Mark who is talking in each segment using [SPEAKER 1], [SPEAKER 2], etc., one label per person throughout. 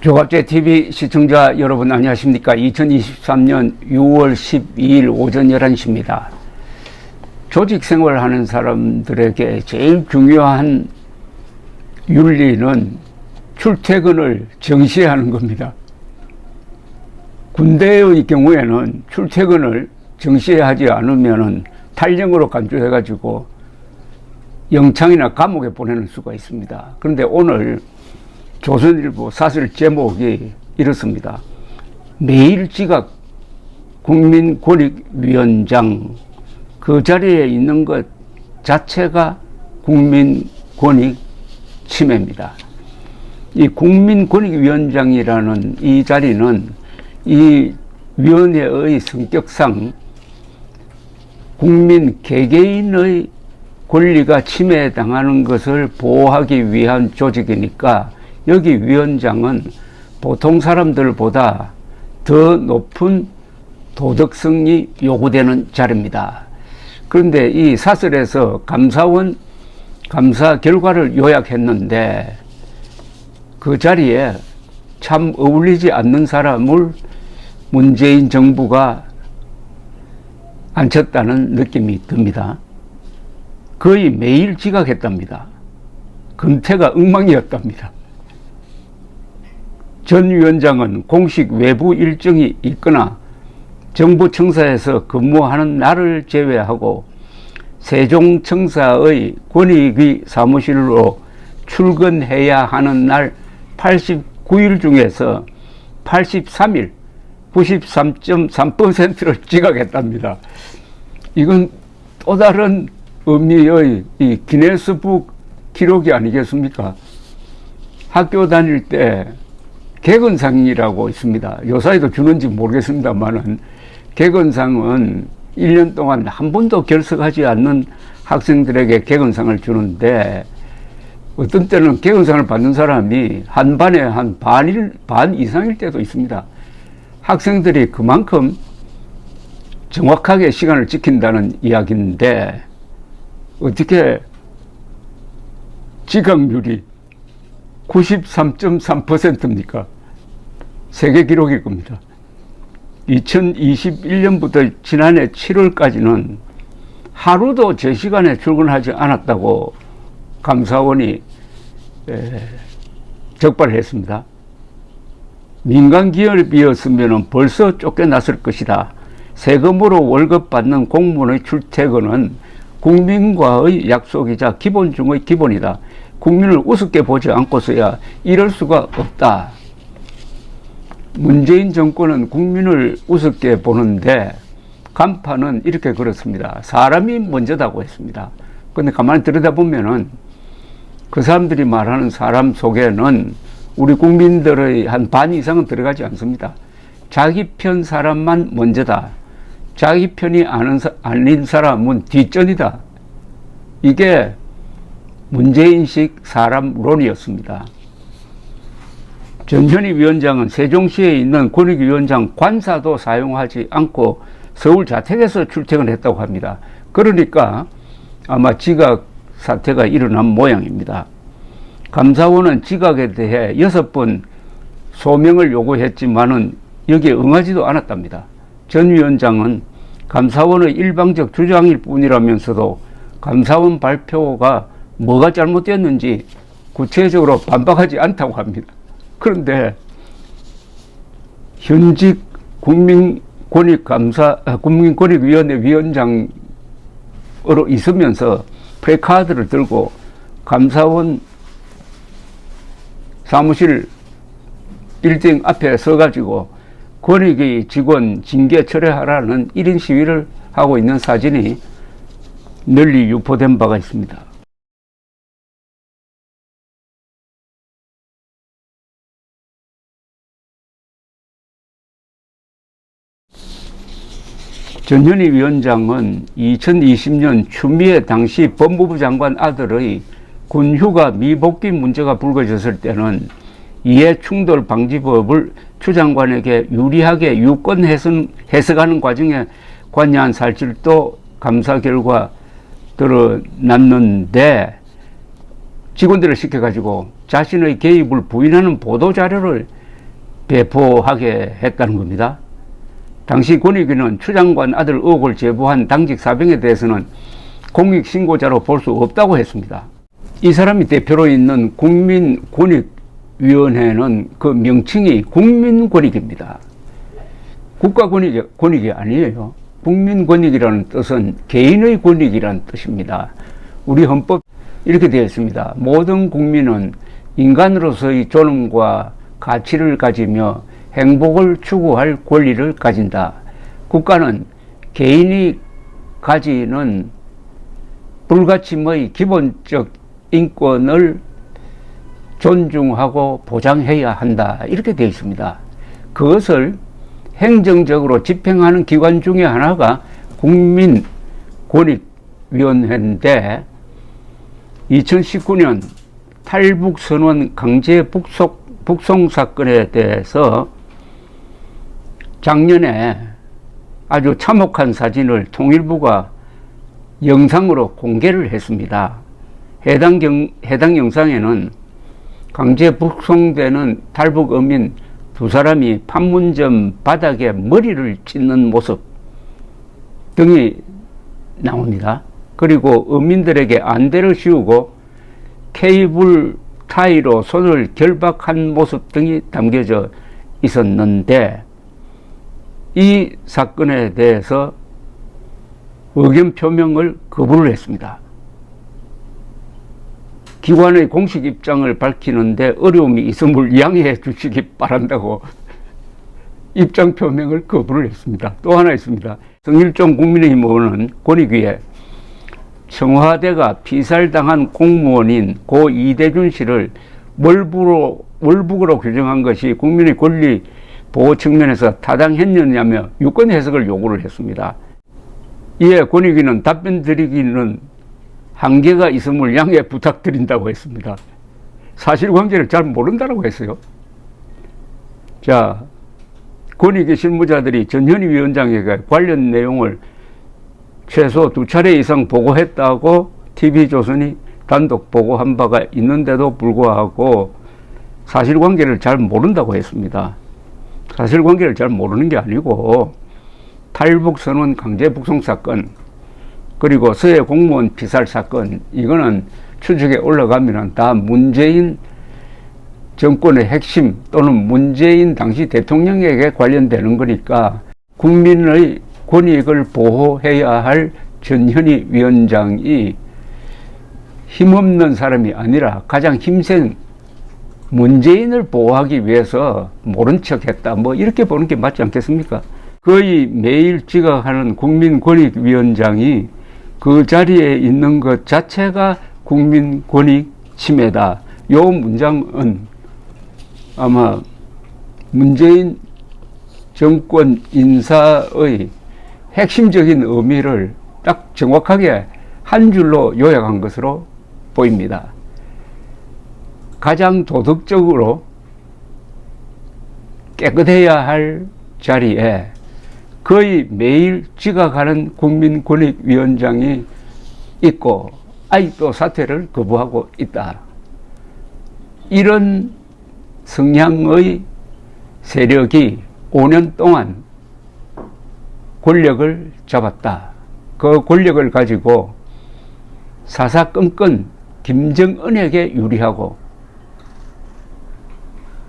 [SPEAKER 1] 교갑제TV 시청자 여러분 안녕하십니까. 2023년 6월 12일 오전 11시입니다. 조직생활 하는 사람들에게 제일 중요한 윤리는 출퇴근을 정시하는 겁니다. 군대의 경우에는 출퇴근을 정시하지 않으면 탈영으로 간주해가지고 영창이나 감옥에 보내는 수가 있습니다. 그런데 오늘 조선일보 사설 제목이 이렇습니다. 매일 지각 국민권익위원장, 그 자리에 있는 것 자체가 국민권익 침해입니다. 이 국민권익위원장이라는 이 자리는 이 위원회의 성격상 국민 개개인의 권리가 침해당하는 것을 보호하기 위한 조직이니까 여기 위원장은 보통 사람들보다 더 높은 도덕성이 요구되는 자리입니다. 그런데 이 사설에서 감사원 감사 결과를 요약했는데 그 자리에 참 어울리지 않는 사람을 문재인 정부가 앉혔다는 느낌이 듭니다. 거의 매일 지각했답니다. 금태가 엉망이었답니다. 전 위원장은 공식 외부 일정이 있거나 정부청사에서 근무하는 날을 제외하고 세종청사의 권익위 사무실로 출근해야 하는 날 89일 중에서 83일 93.3%를 지각했답니다. 이건 또 다른 의미의 이 기네스북 기록이 아니겠습니까? 학교 다닐 때 개근상이라고 있습니다. 요사이도 주는지 모르겠습니다만은 개근상은 1년 동안 한 번도 결석하지 않는 학생들에게 개근상을 주는데 어떤 때는 개근상을 받는 사람이 한 반에 한 반 이상일 때도 있습니다. 학생들이 그만큼 정확하게 시간을 지킨다는 이야기인데 어떻게 지각률이 93.3%입니까? 세계 기록일 겁니다. 2021년부터 지난해 7월까지는 하루도 제 시간에 출근하지 않았다고 감사원이 적발했습니다. 민간 기업이었으면 벌써 쫓겨났을 것이다. 세금으로 월급 받는 공무원의 출퇴근은 국민과의 약속이자 기본 중의 기본이다. 국민을 우습게 보지 않고서야 이럴 수가 없다. 문재인 정권은 국민을 우습게 보는데 간판은 이렇게 그렇습니다. 사람이 먼저다고 했습니다. 그런데 가만히 들여다보면은 그 사람들이 말하는 사람 속에는 우리 국민들의 한 반 이상은 들어가지 않습니다. 자기 편 사람만 먼저다. 자기 편이 아닌 사람은 뒷전이다. 이게 문재인식 사람론이었습니다. 전현희 위원장은 세종시에 있는 권익위원장 관사도 사용하지 않고 서울 자택에서 출퇴근했다고 합니다. 그러니까 아마 지각 사태가 일어난 모양입니다. 감사원은 지각에 대해 6번 소명을 요구했지만은 여기에 응하지도 않았답니다. 전 위원장은 감사원의 일방적 주장일 뿐이라면서도 감사원 발표가 뭐가 잘못됐는지 구체적으로 반박하지 않다고 합니다. 그런데 현직 국민권익위원회 위원장으로 있으면서 플래카드를 들고 감사원 사무실 빌딩 앞에 서가지고 권익위 직원 징계 철회하라는 1인 시위를 하고 있는 사진이 널리 유포된 바가 있습니다. 전현희 위원장은 2020년 추미애 당시 법무부 장관 아들의 군휴가 미복귀 문제가 불거졌을 때는 이해충돌방지법을 추 장관에게 유리하게 유권 해석하는 과정에 관여한 사실도 감사 결과 드러났는데 직원들을 시켜가지고 자신의 개입을 부인하는 보도자료를 배포하게 했다는 겁니다. 당시 권익위는 추 장관 아들 의혹을 제보한 당직 사병에 대해서는 공익신고자로 볼 수 없다고 했습니다. 이 사람이 대표로 있는 국민권익위원회는 그 명칭이 국민권익입니다. 국가권익이 아니에요. 국민권익이라는 뜻은 개인의 권익이라는 뜻입니다. 우리 헌법 이렇게 되어 있습니다. 모든 국민은 인간으로서의 존엄과 가치를 가지며 행복을 추구할 권리를 가진다. 국가는 개인이 가지는 불가침의 기본적 인권을 존중하고 보장해야 한다. 이렇게 되어 있습니다. 그것을 행정적으로 집행하는 기관 중에 하나가 국민권익위원회인데 2019년 탈북선원 강제 북송 사건에 대해서 작년에 아주 참혹한 사진을 통일부가 영상으로 공개를 했습니다. 해당 영상에는 강제 북송되는 탈북 어민 두 사람이 판문점 바닥에 머리를 찢는 모습 등이 나옵니다. 그리고 어민들에게 안대를 씌우고 케이블 타이로 손을 결박한 모습 등이 담겨져 있었는데 이 사건에 대해서 의견 표명을 거부를 했습니다. 기관의 공식 입장을 밝히는데 어려움이 있음을 양해해 주시기 바란다고 입장 표명을 거부를 했습니다. 또 하나 있습니다. 성일종 국민의힘 의원은 권익위에 청와대가 피살당한 공무원인 고 이대준 씨를 월북으로 규정한 것이 국민의 권리 보호 측면에서 타당했느냐며 유권 해석을 요구를 했습니다. 이에 권익위는 답변 드리기는 한계가 있음을 양해 부탁드린다고 했습니다. 사실관계를 잘 모른다고 했어요. 자, 권익위 실무자들이 전현희 위원장에게 관련 내용을 최소 2차례 이상 보고했다고 TV조선이 단독 보고한 바가 있는데도 불구하고 사실관계를 잘 모른다고 했습니다. 사실관계를 잘 모르는 게 아니고 탈북선원 강제 북송 사건 그리고 서해 공무원 피살 사건 이거는 추적에 올라가면 다 문재인 정권의 핵심 또는 문재인 당시 대통령에게 관련되는 거니까 국민의 권익을 보호해야 할 전현희 위원장이 힘없는 사람이 아니라 가장 힘센 문재인을 보호하기 위해서 모른 척했다 뭐 이렇게 보는 게 맞지 않겠습니까? 거의 매일 지각하는 국민권익위원장이 그 자리에 있는 것 자체가 국민권익 침해다. 요 문장은 아마 문재인 정권 인사의 핵심적인 의미를 딱 정확하게 한 줄로 요약한 것으로 보입니다. 가장 도덕적으로 깨끗해야 할 자리에 거의 매일 지각하는 국민권익위원장이 있고 아직도 사퇴를 거부하고 있다. 이런 성향의 세력이 5년 동안 권력을 잡았다. 그 권력을 가지고 사사건건 김정은에게 유리하고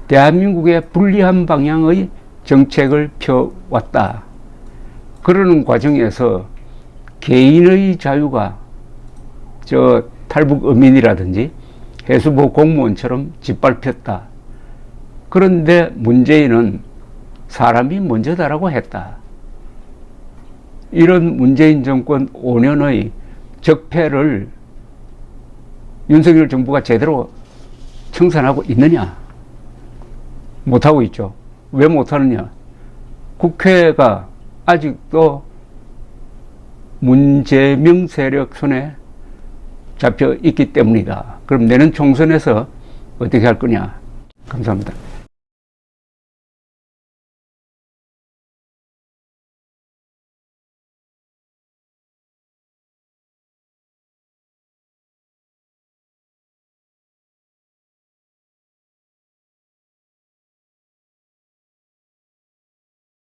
[SPEAKER 1] 대한민국의 불리한 방향의 정책을 펴왔다. 그러는 과정에서 개인의 자유가 탈북 어민이라든지 해수부 공무원처럼 짓밟혔다. 그런데 문재인은 사람이 먼저다라고 했다. 이런 문재인 정권 5년의 적폐를 윤석열 정부가 제대로 청산하고 있느냐? 못하고 있죠. 왜 못하느냐? 국회가 아직도 문재명 세력 손에 잡혀 있기 때문이다. 그럼 내년 총선에서 어떻게 할 거냐? 감사합니다.